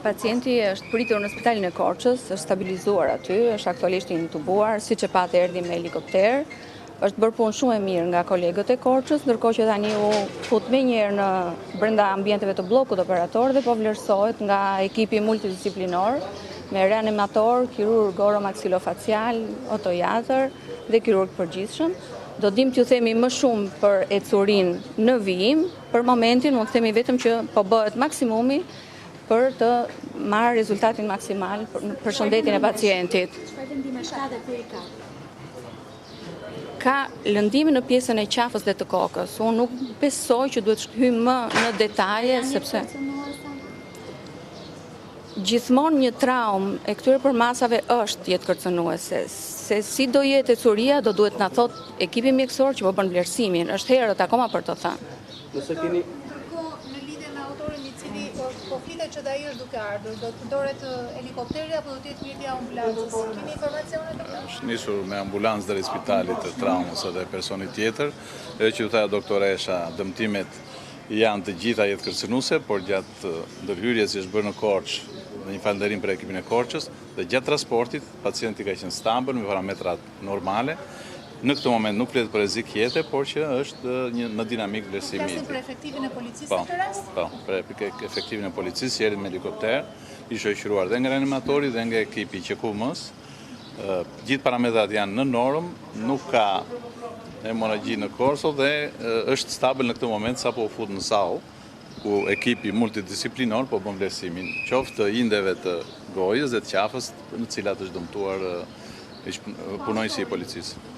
Pacienti është pritur në spitalin e Korçës, është stabilizuar aty, është aktualisht intubuar, siç e patë erdhi me helikopter. Është bërë punë shumë e mirë nga kolegët e Korçës, ndërkohë që tani u fut menjëherë në brenda ambienteve të bllokut operator dhe po vlerësohet nga ekipi multidisiplinor me reanimator, kirurg oromaksilofacial, otojatër dhe kirurg përgjithshëm. Do dim t'ju themi më shumë për ecurinë në vijim, për momentin mund të themi vetëm që po bëhet maksimumi për të marrë rezultatin maksimal për shëndetin e pacientit. Çfarë lëndime ka dhe ku i ka? Ka lëndime në pjesën e qafës dhe të kokës. Unë nuk besoj që duhet hyjmë më në detaje, sepse gjithmonë një traumë e këtyre përmasave është jetë kërcënuese. Se si do jetë ecuria, do duhet na thot ekipi mjekësor që po bën vlerësimin. Është herët akoma për të thënë. Nëse keni Në lidhje me autorin i cili po flitet që ai është duke ardhur, do të përdoret helikopteri apo do të jetë mirëja ambulancës? Keni informacione të këto? Është nisur me ambulancë deri spitalit të traumës edhe personi tjetër, edhe që ju tha doktoresha, dëmtimet janë të gjitha jetë kërcënuese, por gjatë ndërhyrjes që është bërë në Korçë, dhe një falënderim për ekipin e Korçës, dhe gjatë transportit pacienti ka qenë stabil me parametrat normale. Në këtë moment nuk flet për rrezik jete, por që është në dinamik vlerësimi. Flasim për efektivin e policisë në këtë rast? Po, për efektivin e policisë, që erdhi me helikopter, i shoqëruar dhe nga reanimatori dhe nga ekipi QKM-s. Gjithë parametrat janë në normë, nuk ka hemorragji në korso dhe është stabil në këtë moment sapo u fut në sallë, ku ekipi multidisiplinor po bën vlerësimin, qoftë të indeve të gojës dhe të qafës, në cilat është dëmtuar punonjësi i policisë.